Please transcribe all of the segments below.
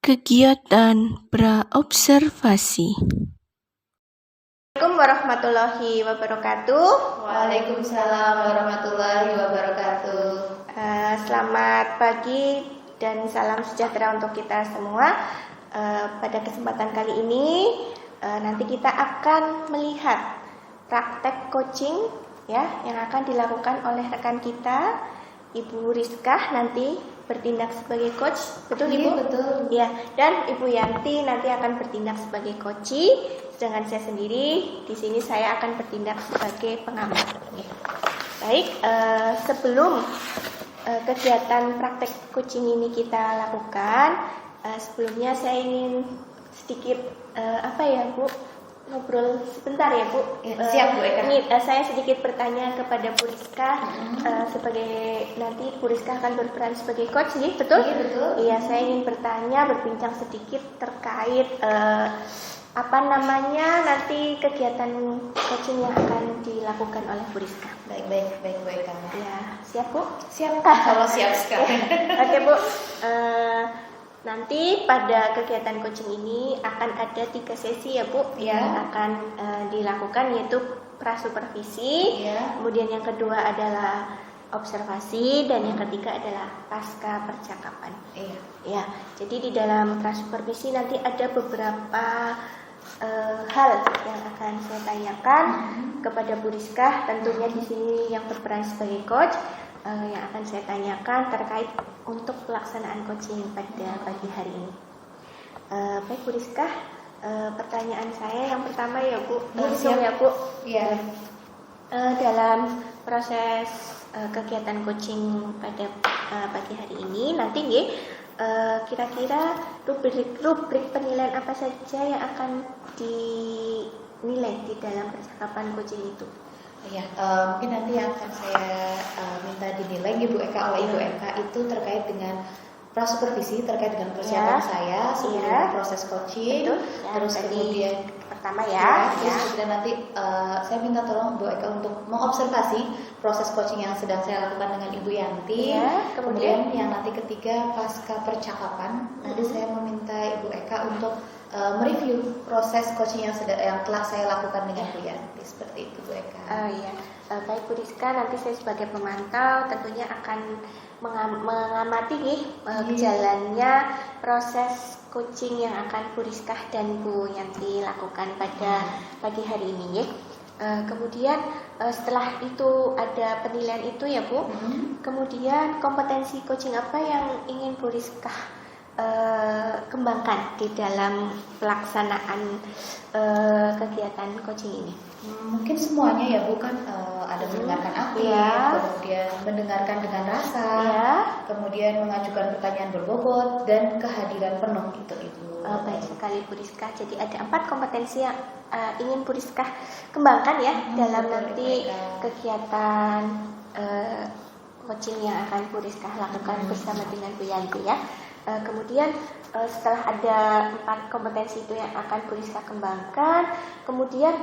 Kegiatan praobservasi. Assalamualaikum warahmatullahi wabarakatuh. Waalaikumsalam warahmatullahi wabarakatuh. Selamat pagi dan salam sejahtera untuk kita semua. Pada kesempatan kali ini nanti kita akan melihat praktek coaching ya yang akan dilakukan oleh rekan kita Ibu Rizkah nanti bertindak sebagai coach, betul Ibu? Iya, betul. Ya, dan Ibu Yanti nanti akan bertindak sebagai coachee, sedangkan saya sendiri di sini saya akan bertindak sebagai pengamat. Baik, sebelum kegiatan praktek coaching ini kita lakukan, sebelumnya saya ingin sedikit Bu, ngobrol sebentar ya Bu. Siap Bu Eka. Saya sedikit bertanya kepada Bu Rizkah sebagai nanti Bu Rizkah akan berperan sebagai coach, nih, betul? Iya, betul. Iya, saya ingin berbincang sedikit terkait nanti kegiatan coaching yang akan dilakukan oleh Bu Rizkah. Baik Bu Eka. Ya, siap Bu? Siap. Kalau siap sekali. Oke Bu. Nanti pada kegiatan coaching ini akan ada 3 sesi ya Bu yang akan dilakukan, yaitu prasupervisi, kemudian yang kedua adalah observasi, dan yang ketiga adalah pasca percakapan. Ya, jadi di dalam prasupervisi nanti ada beberapa hal yang akan saya tanyakan kepada Bu Rizkah. Tentunya di sini yang berperan sebagai coach yang akan saya tanyakan terkait untuk pelaksanaan coaching pada pagi hari ini. Baik Bu Rizkah, pertanyaan saya yang pertama ya Bu, langsung ya Bu. Iya. Dalam proses kegiatan coaching pada pagi hari ini nanti kira-kira rubrik penilaian apa saja yang akan dinilai di dalam percakapan coaching itu? Ya, mungkin nanti yang akan saya minta dinilai Ibu Eka oleh Ibu Eka itu terkait dengan prasupervisi, terkait dengan persiapan saya sebelum proses coaching. Betul. Terus kemudian pertama terus kemudian nanti saya minta tolong Bu Eka untuk mengobservasi proses coaching yang sedang saya lakukan dengan Ibu Yanti. Kemudian yang nanti ketiga pasca percakapan, nanti saya meminta Ibu Eka untuk mereview proses coaching yang telah saya lakukan dengan Bu Yanti. Seperti itu Bu Eka. Baik Bu Rizkah, nanti saya sebagai pemantau tentunya akan mengamati jalannya proses coaching yang akan Bu Rizkah dan Bu Yanti lakukan pada pagi hari ini. Kemudian setelah itu ada penilaian itu ya Bu. Kemudian kompetensi coaching apa yang ingin Bu Rizkah kembangkan di dalam pelaksanaan kegiatan coaching ini? Mungkin semuanya ya Bu, kan ada mendengarkan aktif, kemudian mendengarkan dengan rasa, kemudian mengajukan pertanyaan berbobot, dan kehadiran penuh itu Ibu. Baik sekali Bu Rizkah. Jadi ada 4 kompetensi yang ingin Bu Rizkah kembangkan ya dalam nanti kegiatan coaching yang akan Bu Rizkah lakukan bersama dengan Bu Yanti ya. Kemudian setelah ada 4 kompetensi itu yang akan Bu Rizkah kembangkan, kemudian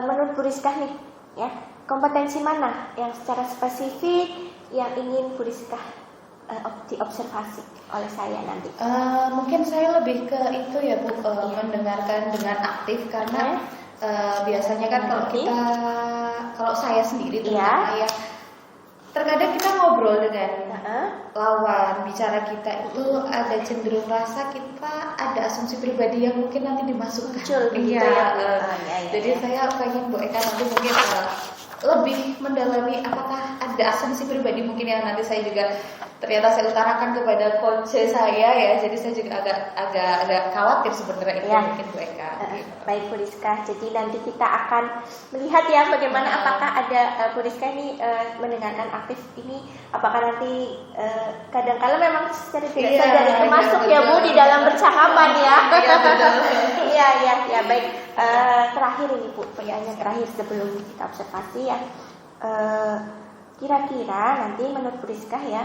menurut Bu Rizkah nih ya, kompetensi mana yang secara spesifik yang ingin Bu Rizkah diobservasi oleh saya nanti? Mungkin saya lebih ke itu ya Bu, mendengarkan dengan aktif, karena biasanya kan kalau saya sendiri terutama ya, terkadang kita ngobrol dengan lawan bicara kita itu ada cenderung rasa kita ada asumsi pribadi yang mungkin nanti dimasukkan. Muncul begitu ya. Jadi saya pengen Bu Eka nanti mungkin lebih mendalami apakah ada asumsi pribadi mungkin yang nanti saya juga ternyata saya utarakan kepada coach saya ya, jadi saya juga agak khawatir sebenarnya itu mungkin Bu Eka. Baik Bu Rizka, jadi nanti kita akan melihat ya bagaimana apakah ada Bu Rizka ini mendengarkan aktif ini, apakah nanti kadang-kala memang secara tidak sadar itu masuk ya Bu di dalam percakapan ya. Iya baik. Terakhir ini Bu, pertanyaan terakhir sebelum kita observasi ya. Kira-kira nanti menurut Bu Rizka ya,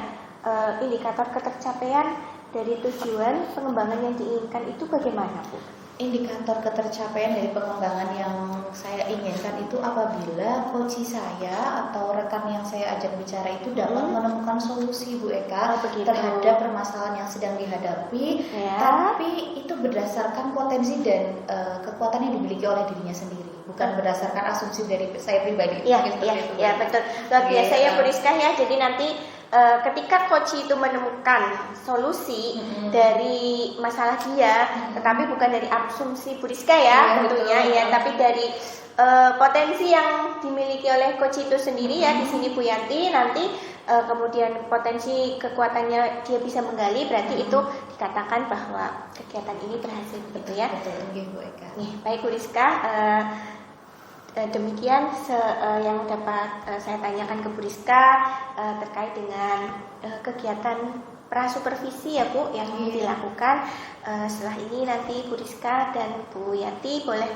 indikator ketercapaian dari tujuan pengembangan yang diinginkan itu bagaimana Bu? Indikator ketercapaian dari pengembangan yang saya inginkan itu apabila coach saya atau rekan yang saya ajak bicara itu dapat menemukan solusi Bu Eka terhadap permasalahan yang sedang dihadapi, tapi itu berdasarkan potensi dan kekuatan yang dimiliki oleh dirinya sendiri, bukan berdasarkan asumsi dari saya pribadi. Iya betul. Luar biasa ya Bu Rizka ya. Jadi nanti ketika coach itu menemukan solusi dari masalah dia, tetapi bukan dari asumsi Bu Rizka ya tentunya ya, tapi dari potensi yang dimiliki oleh coach itu sendiri ya. Di sini Bu Yanti nanti kemudian potensi kekuatannya dia bisa menggali, berarti itu dikatakan bahwa kegiatan ini berhasil gitu ya. Betul, Bu Eka. Nih, baik Bu Rizka. Demikian yang dapat saya tanyakan ke Bu Rizka terkait dengan kegiatan prasupervisi ya Bu yang dilakukan. Setelah ini nanti Bu Rizka dan Bu Yanti boleh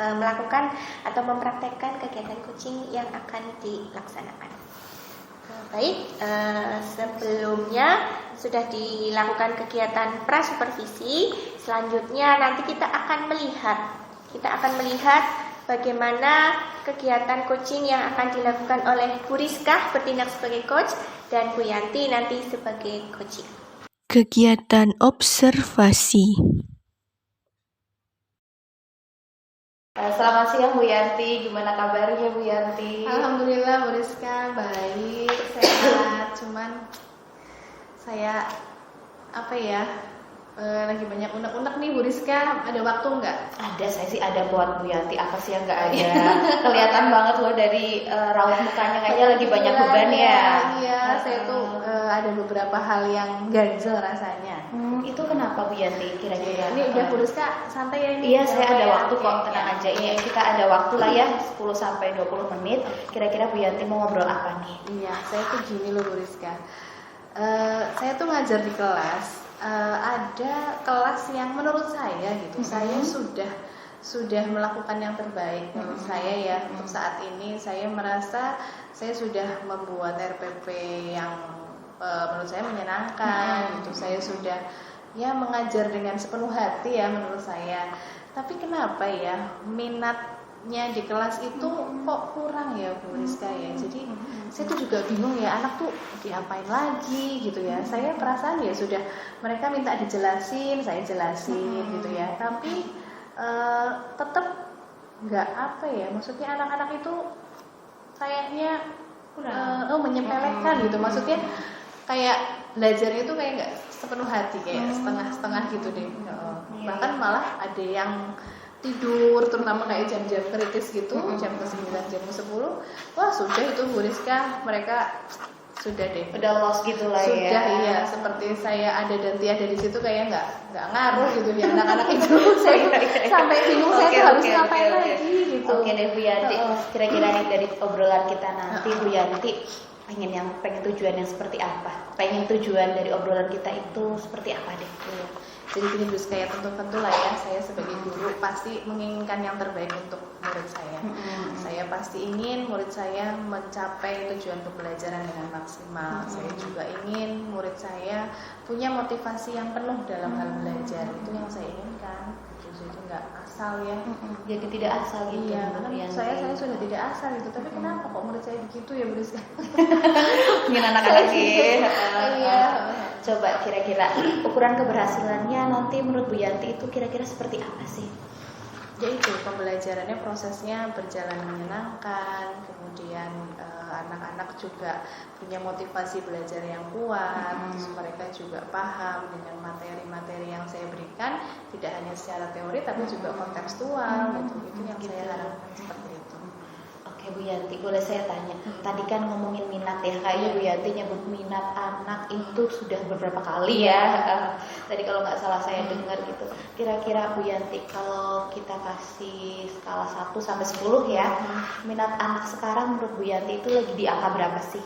melakukan atau mempraktekkan kegiatan coaching yang akan dilaksanakan. Baik, sebelumnya sudah dilakukan kegiatan prasupervisi. Selanjutnya nanti kita akan melihat bagaimana kegiatan coaching yang akan dilakukan oleh Bu Rizka bertindak sebagai coach dan Bu Yanti nanti sebagai coaching. Kegiatan observasi. Selamat siang Bu Yanti, gimana kabarnya Bu Yanti? Alhamdulillah Bu Rizka, baik, sehat. Cuman saya lagi banyak unek-unek nih Bu Rizka, ada waktu nggak? Ada, saya sih ada buat Bu Yanti, apa sih yang nggak ada? Kelihatan banget loh dari raut mukanya, kayaknya lagi banyak beban ya. Iya, saya tuh ada beberapa hal yang ganjel rasanya. Itu kenapa Bu Yanti kira-kira? Ini udah Bu Rizka santai ya ini? Iya, saya ada waktu kok, tenang aja. Ini kita ada waktu lah ya, 10-20 menit. Kira-kira Bu Yanti mau ngobrol apa nih? Iya, saya tuh gini loh Bu Rizka. Saya tuh ngajar di kelas. Ada kelas yang menurut saya gitu, saya sudah melakukan yang terbaik menurut saya ya. Untuk saat ini saya merasa saya sudah membuat RPP yang menurut saya menyenangkan gitu. Saya sudah ya mengajar dengan sepenuh hati ya menurut saya. Tapi kenapa ya minatnya di kelas itu kok kurang ya Bu Rizka ya. Jadi saya tuh juga bingung ya, anak tuh diapain lagi gitu ya. Saya perasaan ya sudah mereka minta dijelasin, saya jelasin gitu ya. Tapi tetap nggak maksudnya anak-anak itu kayaknya menyepelekan gitu. Maksudnya kayak belajarnya itu kayak nggak sepenuh hati, kayak setengah-setengah gitu deh. Bahkan malah ada yang tidur, terutama kayak jam-jam kritis gitu, jam ke-9, jam ke-10. Wah sudah itu Bu Rizka, mereka sudah deh, udah lost gitu lah ya. Sudah iya, seperti saya ada dan tiada di situ kayak nggak ngaruh gitu ya anak-anak itu. Saya sampai bingung saya harus ngapain lagi gitu. Oke deh Bu Yanti, kira-kira nih dari obrolan kita nanti Bu Yanti pengen tujuan yang seperti apa? Pengen tujuan dari obrolan kita itu seperti apa deh? Jadi gini Bu Rizka ya, tentu lah ya, saya sebagai guru pasti menginginkan yang terbaik untuk murid saya. Saya pasti ingin murid saya mencapai tujuan pembelajaran dengan maksimal. Saya juga ingin murid saya punya motivasi yang penuh dalam hal belajar. Itu yang saya inginkan. Jadi nggak asal ya. Jadi tidak asal gitu. Iya, karena saya sudah tidak asal gitu. Tapi kenapa kok murid saya begitu ya Bu Rizka? Mungkin anak-anak Iya. Coba kira-kira ukuran keberhasilannya nanti menurut Bu Yanti itu kira-kira seperti apa sih? Ya itu, pembelajarannya prosesnya berjalan menyenangkan, kemudian anak-anak juga punya motivasi belajar yang kuat, terus mereka juga paham dengan materi-materi yang saya berikan, tidak hanya secara teori tapi juga kontekstual gitu. Itu yang saya harapkan seperti itu. Oke Oke Bu Yanti, boleh saya tanya? Tadi kan ngomongin minat ya, kayaknya Bu Yanti nyebut minat anak itu sudah beberapa kali ya. Tadi kalau nggak salah saya dengar gitu. Kira-kira Bu Yanti, kalau kita kasih skala 1 sampai 10 ya, minat anak sekarang menurut Bu Yanti itu lagi di angka berapa sih?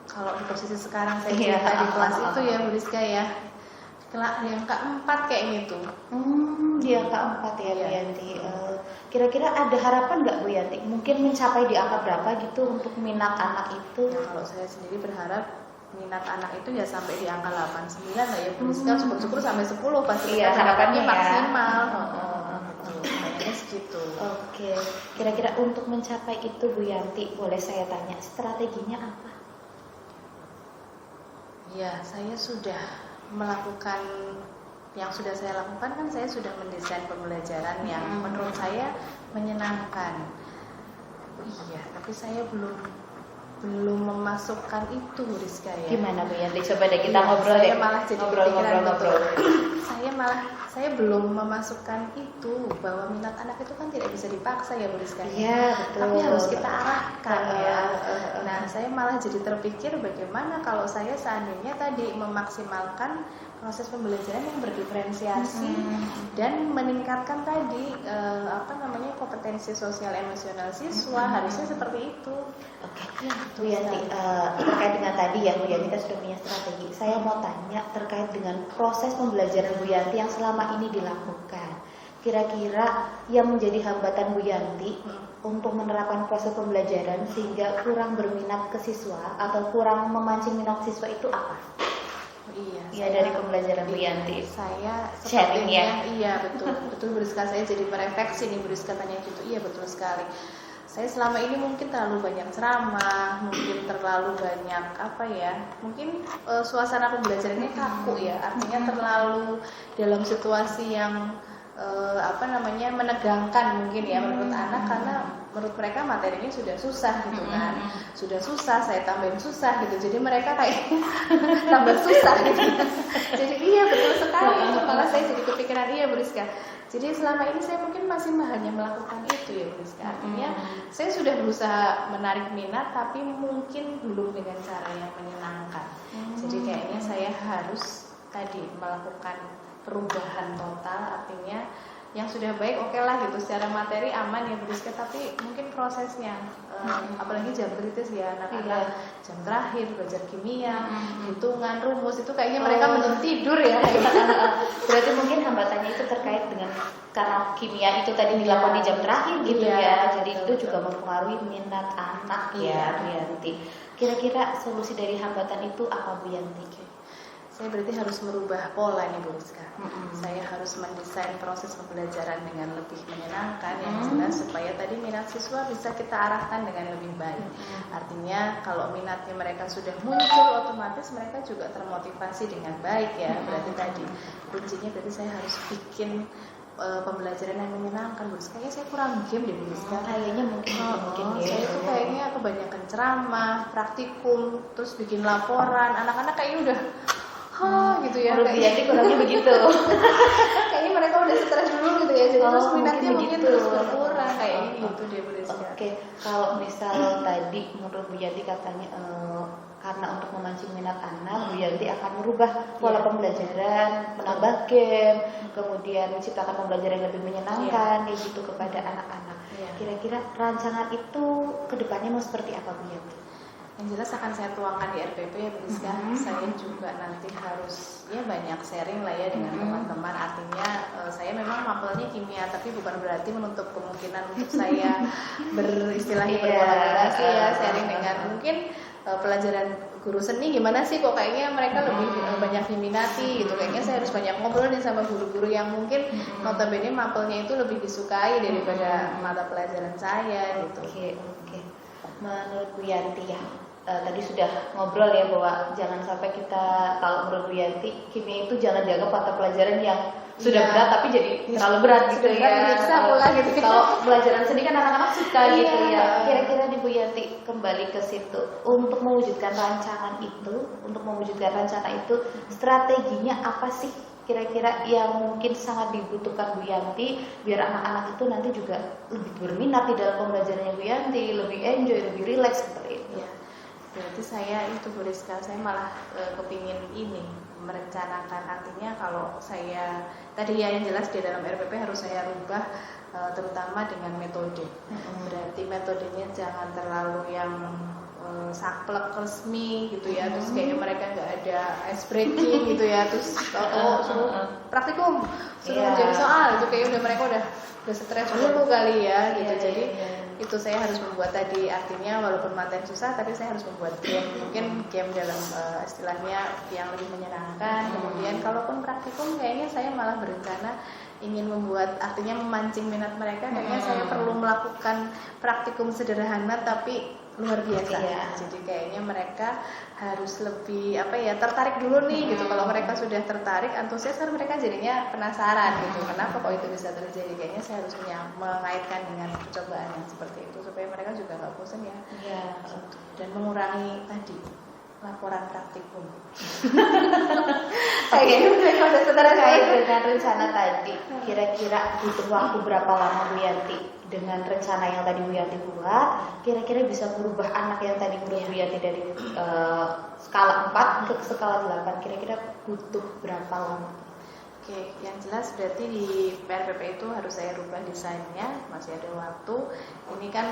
Kalau di posisi sekarang saya cerita di kelas itu ya Bu Rizka ya, yang keempat kayak gitu. Di angka 4 ya Bu Yanti. Kira-kira ada harapan nggak Bu Yanti? Mungkin mencapai di angka berapa gitu untuk minat anak itu? Ya, kalau saya sendiri berharap minat anak itu ya sampai di angka 8, 9 lah ya Bu Rizka. Syukur-syukur sampai 10 pasti Iya, harapannya ya. maksimal. Kayaknya segitu. Oke, kira-kira untuk mencapai itu Bu Yanti, boleh saya tanya strateginya apa? Ya, saya sudah melakukan yang sudah saya lakukan kan saya sudah mendesain pembelajaran yang menurut saya menyenangkan. Iya, tapi saya belum memasukkan itu Rizka ya. Gimana Bu Yanti? Coba deh kita ngobrol saya deh. malah jadi ngobrol. saya belum memasukkan itu bahwa minat anak itu kan tidak bisa dipaksa ya Bu Rizka. Iya, betul. Tapi harus kita arahkan ya. Nah, saya malah jadi terpikir bagaimana kalau saya seandainya tadi memaksimalkan proses pembelajaran yang berdiferensiasi dan meningkatkan tadi kompetensi sosial emosional siswa, harusnya seperti itu. Oke, Bu Yanti, terkait dengan tadi ya Bu Yanti kan sudah punya strategi. Saya mau tanya terkait dengan proses pembelajaran Bu Yanti yang selama ini dilakukan. Kira-kira yang menjadi hambatan Bu Yanti untuk menerapkan proses pembelajaran sehingga kurang berminat ke siswa atau kurang memancing minat siswa itu apa? Iya, dari pembelajaran Bu Yanti. Saya sharing ya. Iya, betul Bu Rizka, saya jadi merefleksi nih Bu Rizka tanya gitu. Iya, betul sekali. Saya selama ini mungkin terlalu banyak ceramah, mungkin terlalu banyak mungkin suasana pembelajarannya kaku ya, artinya terlalu dalam situasi yang menegangkan mungkin ya menurut anak, karena menurut mereka materi ini sudah susah gitu kan, sudah susah saya tambahin susah gitu, jadi mereka kayak tambah susah gitu. Jadi iya betul sekali, malah saya jadi kepikiran iya Bu Rizka. Jadi selama ini saya mungkin masih hanya melakukan itu ya Bu Rizka. Artinya saya sudah berusaha menarik minat tapi mungkin belum dengan cara yang menyenangkan. Jadi kayaknya saya harus tadi melakukan perubahan total, artinya yang sudah baik oke lah gitu secara materi aman ya Bu Rizka, tapi mungkin prosesnya apalagi jam kritis ya anak-anak jam terakhir belajar kimia, hitungan, rumus itu kayaknya mereka belum tidur ya. Berarti mungkin hambatannya itu terkait dengan karena kimia itu tadi dilakukan di jam terakhir gitu ya. Jadi itu juga mempengaruhi minat anak ya Bu Yanti. Kira-kira solusi dari hambatan itu apa Bu Yanti? Saya berarti harus merubah pola nih Bu Rizka. Saya harus mendesain proses pembelajaran dengan lebih menyenangkan yang jelas supaya tadi minat siswa bisa kita arahkan dengan lebih baik. Artinya kalau minatnya mereka sudah muncul, otomatis mereka juga termotivasi dengan baik ya. Berarti tadi kuncinya berarti saya harus bikin pembelajaran yang menyenangkan Bu Rizka. Kayaknya saya kurang game deh Bu Rizka. Kayaknya mungkin saya tuh kayaknya kebanyakan ceramah, praktikum, terus bikin laporan. Anak-anak kayaknya udah gitu ya. Menurut Yanti kurangnya begitu. Kayaknya mereka udah stres dulu gitu ya. Jadi terus minatnya mungkin terus berkurang kayak gitu deh Bu Rizka. Oke, kalau misal tadi menurut Bu Yanti katanya karena untuk memancing minat anak, Bu Yanti akan merubah pola pembelajaran, menambah game, kemudian menciptakan pembelajaran yang lebih menyenangkan kayak gitu kepada anak-anak. Kira-kira rancangan itu kedepannya mau seperti apa Bu Yanti? Yang jelas akan saya tuangkan di RPP ya Bu Rizka. Saya juga nanti harus banyak sharing lah ya dengan teman-teman. Artinya saya memang mapelnya kimia, tapi bukan berarti menutup kemungkinan untuk saya beristilahnya berkolaborasi ya, sharing dengan mungkin pelajaran guru seni gimana sih kok kayaknya mereka lebih banyak diminati gitu. Kayaknya saya harus banyak ngobrol nih sama guru-guru yang mungkin notabene mapelnya itu lebih disukai daripada mata pelajaran saya gitu. Oke. Menurut Bu Yanti ya, tadi sudah ngobrol ya bahwa jangan sampai kita, kalau menurut Bu Yanti kimia itu jangan dianggap mata pelajaran yang sudah berat tapi jadi terlalu berat gitu ya. Gitu. Kalau pelajaran seni kan anak-anak suka gitu ya. Kira-kira di Bu Yanti kembali ke situ untuk mewujudkan rancangan itu, strateginya apa sih kira-kira yang mungkin sangat dibutuhkan Bu Yanti biar anak-anak itu nanti juga lebih berminat di dalam pembelajarannya Bu Yanti, lebih enjoy, lebih rileks seperti itu? Ya, berarti saya itu Bu Rizka, saya malah kepingin ini merencanakan, artinya kalau saya tadi ya yang jelas di dalam RPP harus saya rubah terutama dengan metode. Berarti metodenya jangan terlalu yang saklek resmi gitu ya, terus kayaknya mereka nggak ada ice breaking gitu ya, terus suruh praktikum, suruh jadi soal itu kayaknya mereka udah stres dulu kali ya gitu. Jadi itu saya harus membuat tadi, artinya walaupun materi susah tapi saya harus membuat game, mungkin game dalam istilahnya yang lebih menyenangkan. Kemudian kalaupun praktikum kayaknya saya malah berencana ingin membuat, artinya memancing minat mereka, kayaknya saya perlu melakukan praktikum sederhana tapi luar biasa. Jadi kayaknya mereka harus lebih tertarik dulu nih gitu. Kalau mereka sudah tertarik, antusias, kan mereka jadinya penasaran gitu. Kenapa kok itu bisa terjadi? Kayaknya saya harus mengaitkan dengan percobaan yang seperti itu supaya mereka juga nggak bosan ya. Dan mengurangi tadi laporan praktikum. Oke, terkait dengan rencana tadi, kira-kira butuh waktu berapa lama Bu Yanti dengan rencana yang tadi Bu Yanti buat? Kira-kira bisa merubah anak yang tadi Bu Yanti dari skala 4 ke skala 8, kira-kira butuh berapa lama? Oke, yang jelas berarti di PRPP itu harus saya rubah desainnya, masih ada waktu. Ini kan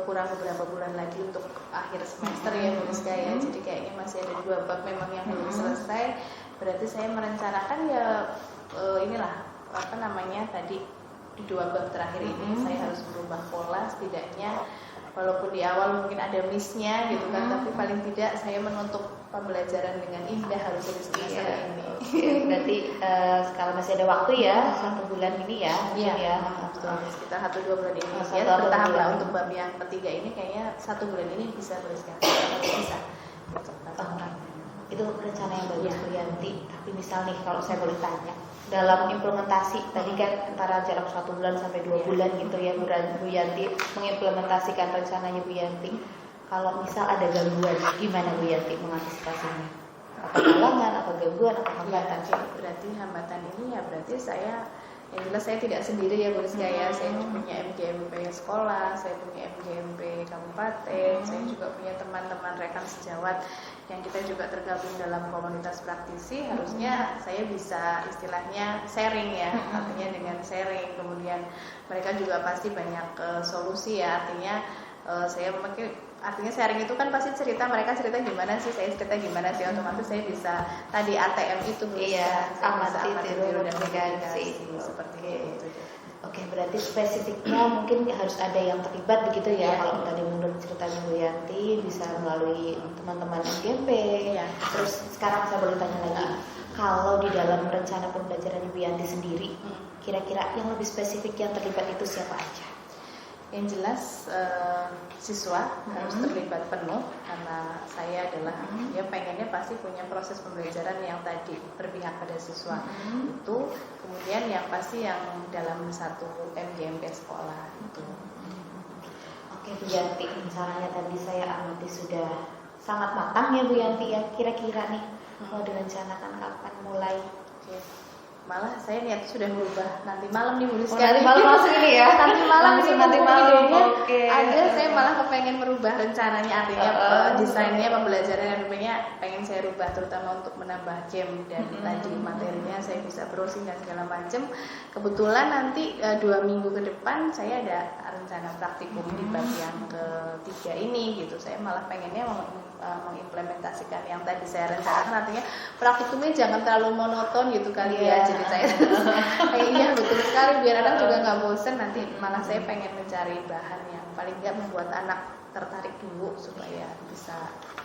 kurang beberapa bulan lagi untuk akhir semester ya Bu Rizka ya. Jadi kayaknya masih ada 2 bab memang yang belum selesai. Berarti saya merencanakan ya tadi di 2 bab terakhir ini saya harus berubah pola setidaknya. Walaupun di awal mungkin ada miss-nya gitu kan, tapi paling tidak saya menutup pembelajaran dengan indah harus di semester ini. Berarti kalau masih ada waktu ya, 1 bulan ini ya. Sekitar 1-2 bulan ini ya, bertahap lah. Untuk bab yang ketiga ini kayaknya 1 bulan ini bisa bereskan. Bisa. Itu rencana yang bagus Bu Yanti. Tapi misal nih kalau saya boleh tanya, dalam implementasi tadi kan antara jarak 1 bulan sampai 2 bulan gitu ya Bu Yanti mengimplementasikan rencananya Bu Yanti. Kalau misal ada gangguan, gimana Bu Yanti mengantisipasinya? Apa halangan, apa gangguan, apa hambatan? Berarti hambatan ini ya berarti saya, yang jelas saya tidak sendiri ya Bu Rizka ya. Saya punya MGMP sekolah, saya punya MGMP kabupaten, saya juga punya teman-teman rekan sejawat yang kita juga tergabung dalam komunitas praktisi. Harusnya saya bisa istilahnya sharing ya, artinya dengan sharing. Kemudian mereka juga pasti banyak solusi ya, artinya saya mungkin, artinya sharing itu kan pasti cerita, mereka cerita gimana sih, saya cerita gimana sih, otomatis saya bisa tadi ATM itu amati tiru dan komunikasi seperti itu. Oke, berarti spesifiknya mungkin harus ada yang terlibat begitu ya. Kalau tadi menurut ceritanya Bu Yanti bisa melalui teman-teman MGMP. Terus sekarang saya boleh tanya lagi, kalau di dalam rencana pembelajaran Bu Yanti sendiri, kira-kira yang lebih spesifik yang terlibat itu siapa aja? Yang jelas siswa harus terlibat penuh, karena saya adalah ya pengennya pasti punya proses pembelajaran yang tadi berpihak pada siswa itu. Kemudian yang pasti yang dalam satu MGMP sekolah itu. Oke Bu Yanti, caranya tadi saya amati sudah sangat matang ya Bu Yanti ya. Kira-kira nih mau direncanakan kapan mulai? Malah saya niat sudah berubah nanti malam nih Bu Rizka. Nanti malam langsung ini ya. Nanti malam Oke. Ada saya malah kepengen merubah rencananya, artinya desainnya pembelajaran RPP-nya pengen saya rubah, terutama untuk menambah game dan tadi materinya saya bisa browsing dan segala macam. Kebetulan nanti 2 minggu ke depan saya ada rencana praktikum di bab yang ketiga ini gitu. Saya malah pengennya mengimplementasikan yang tadi saya rencanakan, artinya praktikumnya jangan terlalu monoton gitu kali ya. Jadi saya iya betul sekali, biar anak juga nggak bosen. Nanti malah saya pengen mencari bahan yang paling nggak membuat anak tertarik dulu supaya bisa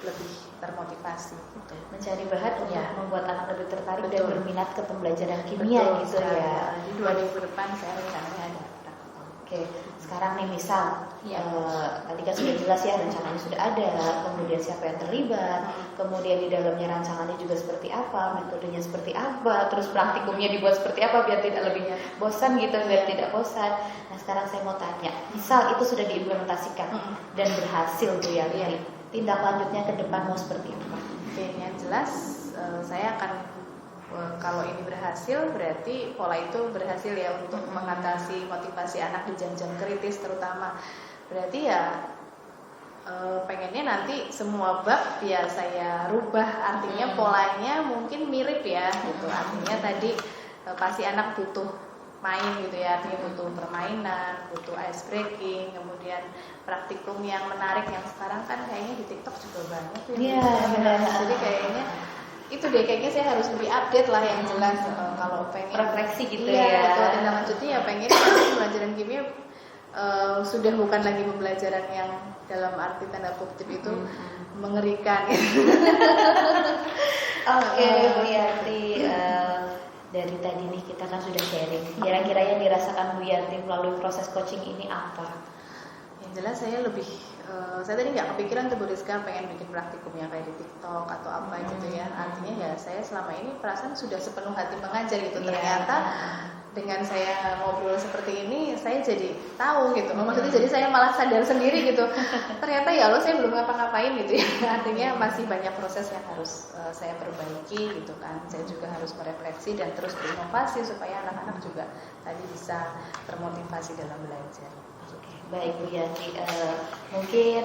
lebih termotivasi gitu. Mencari bahan untuk membuat anak lebih tertarik dan berminat ke pembelajaran kimia gitu ya. Di 2 minggu depan saya rencananya ada. Oke, sekarang nih misal tadi kan sudah jelas ya rencananya sudah ada, kemudian siapa yang terlibat, kemudian di dalamnya rancangannya juga seperti apa, metodenya seperti apa, terus praktikumnya dibuat seperti apa biar tidak lebih bosan gitu, biar tidak bosan. Nah sekarang saya mau tanya, misal itu sudah diimplementasikan dan berhasil Bu Yanti, tindak lanjutnya ke depan mau seperti apa? Oke, yang jelas saya akan Kalau ini berhasil, berarti pola itu berhasil ya untuk mengatasi motivasi anak di jam-jam kritis terutama. Berarti ya pengennya nanti semua bab ya saya rubah, artinya polanya mungkin mirip ya gitu. Artinya tadi pasti anak butuh main gitu ya, artinya butuh permainan, butuh ice breaking, kemudian praktikum yang menarik yang sekarang kan kayaknya di TikTok juga banyak ya. Iya, benar. Jadi kayaknya itu deh, kayaknya saya harus lebih update lah yang jelas kalau pengen Refleksi gitu iya, ya. betul. Dan lanjutnya ya pengen pelajaran kimia sudah bukan lagi pembelajaran yang dalam arti tanda kutip itu mengerikan. Oke, Bu Yanti, dari tadi nih kita kan sudah sharing. Kira-kira yang dirasakan Bu Yanti melalui proses coaching ini apa? Yang jelas saya lebih saya tadi nggak kepikiran tuh Bu Rizka pengen bikin praktikum yang kayak di TikTok atau apa gitu ya. Artinya ya saya selama ini perasaan sudah sepenuh hati mengajar gitu. Ternyata dengan saya ngobrol seperti ini saya jadi tahu gitu. Maksudnya jadi saya malah sadar sendiri gitu. Ternyata ya Allah saya belum ngapa-ngapain gitu ya. Artinya masih banyak proses yang harus saya perbaiki gitu kan. Saya juga harus merefleksi dan terus berinovasi supaya anak-anak juga tadi bisa termotivasi dalam belajar. Baik Bu Yanti, mungkin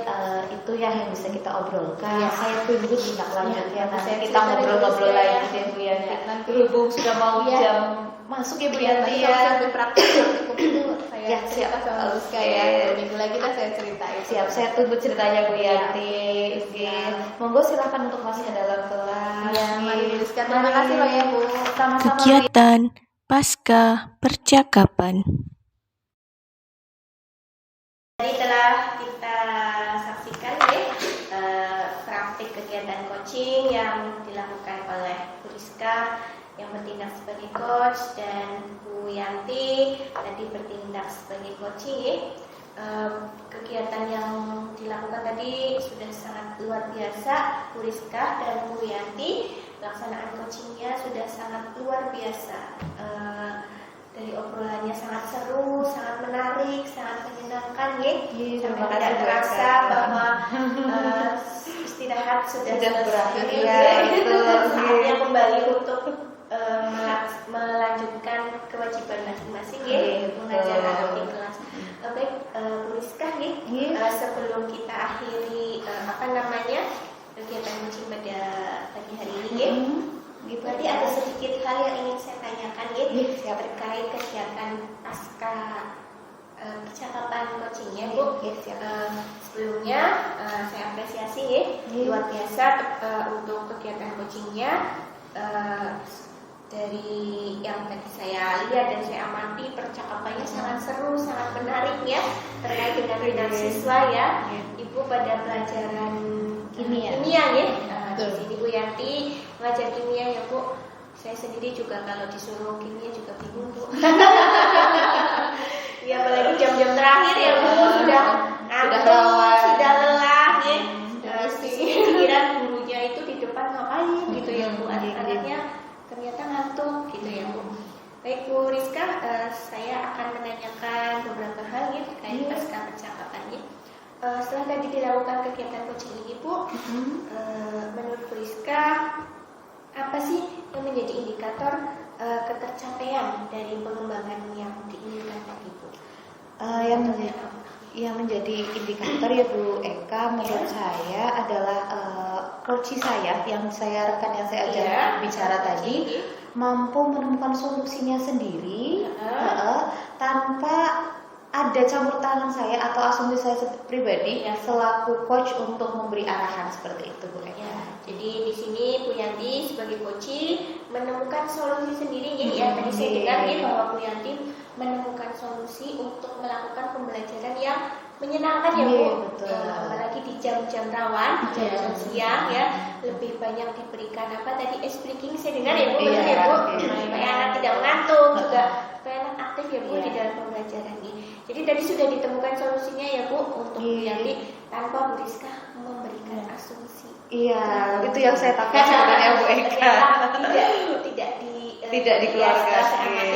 itu yang bisa kita obrolkan. Ya. Saya tunggu tindak lanjutnya. Nanti kita ngobrol-ngobrol lagi ya Bu Yanti. Nanti berhubung sudah mau jam masuk ya Bu Yanti ya. Sampai praktikum itu saya siap sama Rizka ya. Minggu lagi lah saya ceritain. Siap, saya tunggu ceritanya Bu Yanti. Monggo silakan untuk masuk ke dalam kelas. Ya, mari Rizka. Terima kasih loh ya Bu. Sama-sama. Kegiatan Pasca Percakapan. Tadi telah kita saksikan ya praktik kegiatan coaching yang dilakukan oleh Bu Rizka yang bertindak sebagai coach dan Bu Yanti tadi bertindak sebagai coaching ya. Kegiatan yang dilakukan tadi sudah sangat luar biasa Bu Rizka dan Bu Yanti, pelaksanaan coachingnya sudah sangat luar biasa. Dari obrolannya sangat seru, sangat menarik, sangat menyenangkan ya. Sampai tidak terasa bahwa istirahat sudah berakhir ya. Saatnya kembali untuk melanjutkan kewajiban masing-masing ya, mengajar anak di kelas. Baik, Bu Rizka ya, sebelum kita akhiri kegiatan coaching pada pagi hari ini ya. Berarti ada sedikit hal yang ingin saya tanyakan ya, terkait kegiatan pasca percakapan coachingnya Bu. Sebelumnya saya apresiasi ya, luar biasa untuk kegiatan coachingnya. Dari yang tadi saya lihat dan saya amati, percakapannya sangat seru, sangat menarik ya, terkait dengan siswa ya. Ibu pada pelajaran kimia ya. Di sini Bu Yanti mengajar kimia ya Bu. Saya sendiri juga kalau disuruh kimia juga bingung Bu. Ya apalagi jam-jam terakhir ya Bu, sudah ngantuk, sudah lelah ya. Pikiran gurunya itu di depan ngapain gitu ya Bu. Anak-anaknya ternyata ngantuk gitu ya Bu. Baik Bu Rizka, saya akan menanyakan beberapa hal ya terkait pasca percakapan ya. Setelah tadi dilakukan kegiatan coaching ini Bu, menurut Bu Rizka, apa sih yang menjadi indikator ketercapaian dari pengembangan yang diinginkan tadi Bu? Yang menjadi indikator ya Bu Eka menurut saya adalah coach saya yang saya ajak bicara tadi mampu menemukan solusinya sendiri tanpa ada campur tangan saya atau asumsi saya pribadi selaku coach untuk memberi arahan seperti itu Bu Eka. Ya, jadi di sini Bu Yanti sebagai coach menemukan solusi sendiri. Jadi tadi saya dengar bahwa Bu Yanti menemukan solusi untuk melakukan pembelajaran yang menyenangkan ya Bu. Apalagi di jam-jam rawan, jam-jam siang ya, lebih banyak diberikan ice breaking saya dengar ya Bu, betul ya Bu, supaya anak tidak mengantuk juga, supaya anak aktif ya Bu di dalam pembelajaran ini. Jadi tadi sudah ditemukan solusinya ya Bu untuk Bu Yanti tanpa Bu Rizka memberikan asumsi. Iya, itu yang saya takut sebenarnya Bu Eka. Tidak dikeluarkan.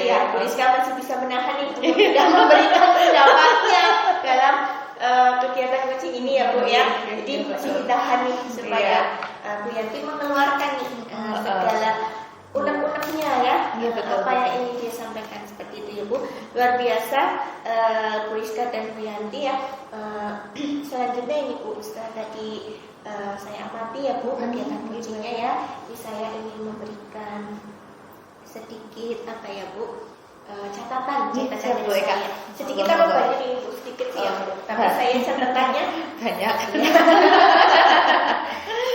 Ya, Bu Rizka masih bisa menahan itu, tidak memberikan pendapatnya dalam kegiatan coaching ini ya Bu ya. Jadi masih ditahan nih supaya Bu Yanti mengeluarkan nih segala unek-unek Iya, betul, apa yang ingin dia sampaikan seperti itu ya Bu. Luar biasa Bu Rizka dan Bu Yanti ya. Selanjutnya ini Bu, setelah tadi saya amati ya Bu kegiatan coachingnya ya, ini saya ingin memberikan sedikit apa ya Bu, catatan dari saya. Sedikit apa banyak ini Bu? Sedikit sih ya Bu, tapi saya catatannya banyak.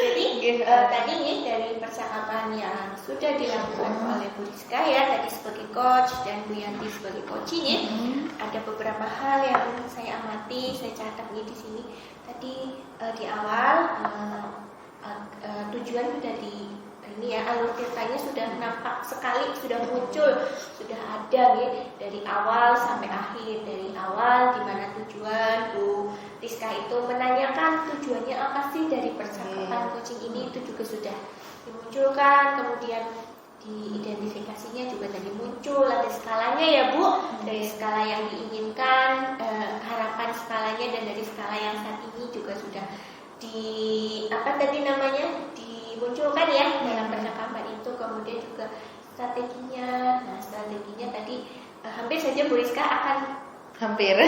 Jadi tadi nih dari percakapan yang sudah dilakukan oleh Bu Rizka ya tadi sebagai coach dan Bu Yanti sebagai coaching ya, ada beberapa hal yang saya amati, saya catat nih di sini. Tadi di awal tujuan sudah di ini ya, alur ceritanya sudah nampak sekali, sudah muncul, sudah ada ya dari awal sampai akhir. Dari awal di mana tujuan Bu Rizka itu menanyakan tujuannya apa sih dari percakapan coaching ini, itu juga sudah dimunculkan. Kemudian diidentifikasinya juga tadi muncul, ada skalanya ya Bu, dari skala yang diinginkan, harapan skalanya, dan dari skala yang saat ini juga sudah dimunculkan ya dalam percakapan itu. Kemudian juga strateginya. Nah, strateginya tadi hampir saja Bu Rizka akan menyebutkan,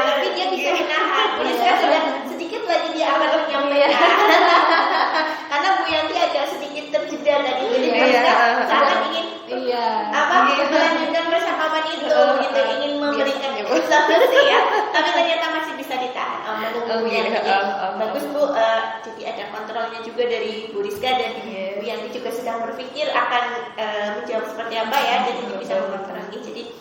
tapi dia bisa menahan. Bu Rizka sudah sedikit lagi dia akan menyampaikan. Karena Bu Yanti ada sedikit terjeda tadi, jadi Bu Rizka sangat ingin melanjutkan percakapan itu, gitu, ingin memberikan solusi ya, tapi ternyata masih bisa ditahan. Menunggu Bu Yanti. Bagus Bu, jadi ada kontrolnya juga dari Bu Rizka, dan Bu Yanti juga sedang berpikir akan menjawab seperti apa ya, jadi bisa mengontrolnya. Jadi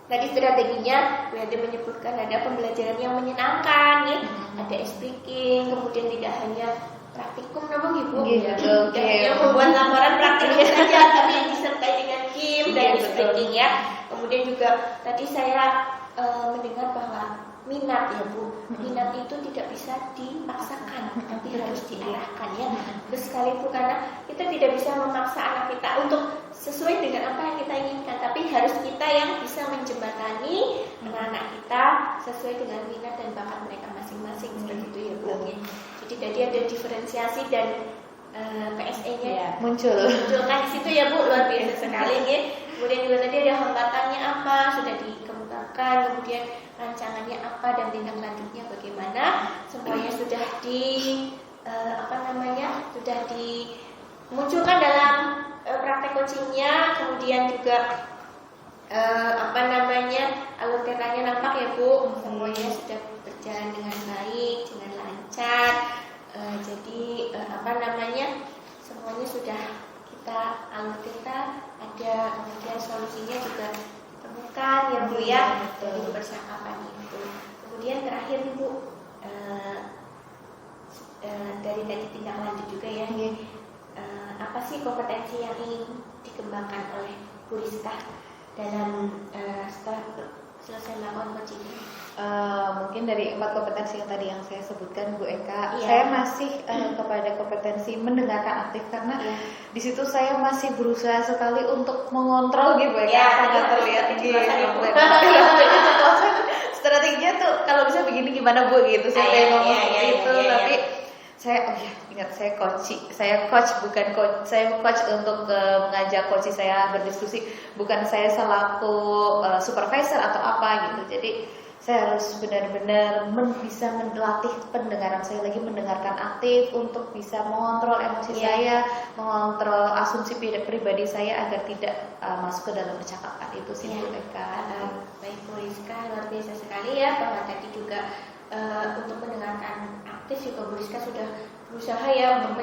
tadi strateginya Bu Yanti menyebutkan ada pembelajaran yang menyenangkan ya, ada speaking, kemudian tidak hanya praktikum namun Ibu, tidak hanya membuat laporan praktikum saja, tapi disertai dengan game dan speaking ya. Kemudian juga tadi saya mendengar bahwa minat ya Bu, minat itu tidak bisa dipaksakan, tapi harus diarahkan ya. Terus sekali Bu, karena kita tidak bisa memaksa anak kita untuk sesuai dengan apa yang kita inginkan, tapi harus kita yang bisa menjembatani anak-anak kita sesuai dengan minat dan bakat mereka masing-masing, seperti itu ya Bu. Jadi tadi ada diferensiasi dan PSE-nya munculkan di situ ya Bu, luar biasa sekali ya. Kemudian juga tadi ada hambatannya apa, sudah dikemukakan, kemudian rancangannya apa dan tindak lanjutnya bagaimana, semuanya sudah sudah dimunculkan dalam praktek coachingnya. Kemudian juga alur ceritanya nampak ya Bu, semuanya sudah berjalan dengan baik, dengan lancar. Jadi semuanya sudah kita alur cerita ada, kemudian solusinya juga temukan ya Bu ya dari percakapan itu. Kemudian terakhir Bu, dari tadi tindak lanjut juga ya, apa sih kompetensi yang ingin dikembangkan oleh Bu Rizka dalam setelah selesai melakukan coaching? Mungkin dari 4 kompetensi yang tadi yang saya sebutkan Bu Eka, saya masih kepada kompetensi mendengarkan aktif, karena di situ saya masih berusaha sekali untuk mengontrol gitu Bu Eka, sangat terlihat gitu. Strateginya tuh kalau bisa begini gimana Bu gitu, saya ngomong gitu, tapi saya ingat saya coach bukan coach, saya coach untuk mengajak coach saya berdiskusi, bukan saya selaku supervisor atau apa gitu. Jadi saya harus benar-benar bisa melatih pendengaran saya lagi, mendengarkan aktif untuk bisa mengontrol emosi saya, mengontrol asumsi pribadi saya agar tidak masuk ke dalam percakapan itu sih Bu Eka. Baik Bu Rizka, luar biasa sekali ya, bahwa tadi juga untuk mendengarkan aktif juga Bu Rizka sudah berusaha ya untuk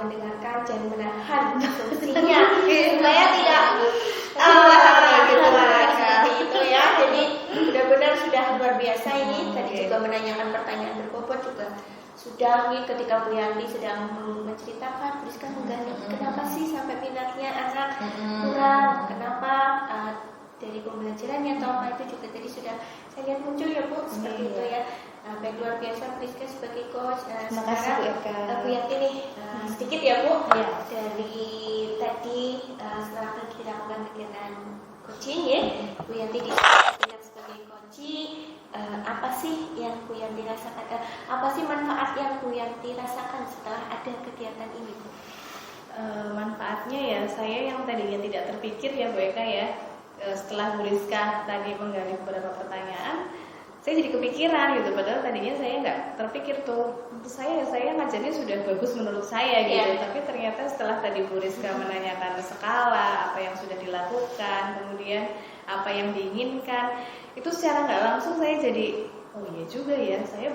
mendengarkan dan menahan asumsinya supaya tidak seperti itu ya. Jadi benar-benar sudah luar biasa ini. Tadi juga menanyakan pertanyaan berbobot juga sudah nih, ketika Bu Yanti sedang menceritakan, Bu Rizka menggandeng kenapa sih sampai minatnya anak kurang, kenapa dari pembelajarannya atau apa, itu juga tadi sudah saya lihat muncul ya Bu, seperti itu ya. Baik, luar biasa Bu Rizka sebagai coach. Sekarang Bu Yanti nih sedikit ya Bu, dari tadi setelah kita lakukan kegiatan coaching ya, Bu Yanti diingat sebagai coaching, apa sih yang Bu Yanti rasakan, apa sih manfaat yang Bu Yanti rasakan setelah ada kegiatan ini Bu? Manfaatnya ya, saya yang tadinya tidak terpikir ya Bu Eka ya, setelah Bu Rizka tadi menggali beberapa pertanyaan, saya jadi kepikiran gitu. Padahal tadinya saya nggak terpikir tuh. Untuk saya ngajarnya sudah bagus menurut saya gitu. Tapi ternyata setelah tadi Bu Rizka menanyakan skala, apa yang sudah dilakukan, kemudian apa yang diinginkan, itu secara nggak langsung saya jadi, oh iya juga ya, saya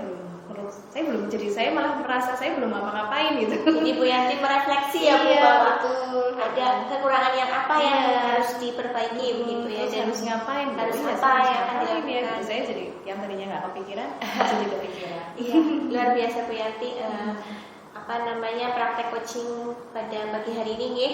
malah merasa saya belum ngapa-ngapain gitu. Jadi Bu Yanti merefleksi ya Bu, Iya, bahwa betul. ada kekurangan yang apa yang harus diperbaiki begitu ya, Terus dan harus ngapain? harus Iya, apa saya yang akan ngapain ya? dilakukan. Gitu. Saya jadi yang tadinya nggak kepikiran, jadi kepikiran. Iya, luar biasa Bu Yanti. Praktek coaching pada pagi hari ini nggih.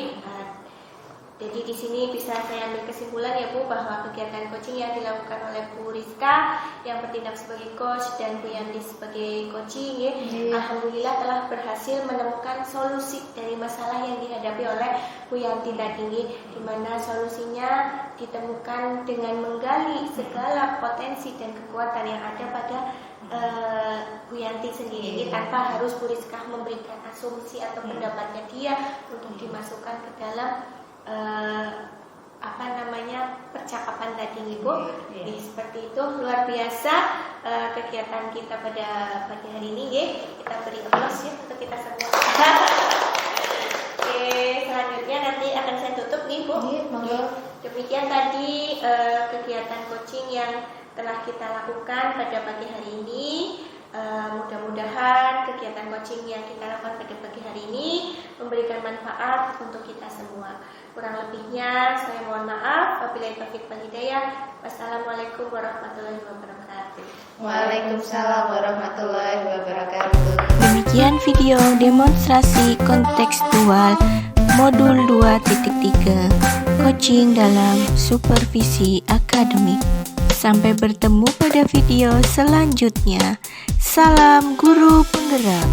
Jadi di sini bisa saya ambil kesimpulan ya Bu, bahwa kegiatan coaching yang dilakukan oleh Bu Rizka yang bertindak sebagai coach dan Bu Yanti sebagai coaching ya, alhamdulillah telah berhasil menemukan solusi dari masalah yang dihadapi oleh Bu Yanti tadi, di mana solusinya ditemukan dengan menggali segala potensi dan kekuatan yang ada pada Bu Yanti sendiri, tanpa harus Bu Rizka memberikan asumsi atau pendapatnya dia untuk dimasukkan ke dalam percakapan tadi Ibu. Jadi seperti itu, luar biasa kegiatan kita pada pagi hari ini ya. Kita beri aplaus ya untuk kita semua. Oke, selanjutnya nanti akan saya tutup nih Bu. Demikian tadi kegiatan coaching yang telah kita lakukan pada pagi hari ini. Mudah-mudahan kegiatan coaching yang kita lakukan pada pagi hari ini memberikan manfaat untuk kita semua. Kurang lebihnya saya mohon maaf. Wabillahi taufiq wal hidayah. Wassalamualaikum warahmatullahi wabarakatuh. Waalaikumsalam warahmatullahi wabarakatuh. Demikian video demonstrasi kontekstual modul 2.3 coaching dalam supervisi akademik. Sampai bertemu pada video selanjutnya. Salam guru penggerak.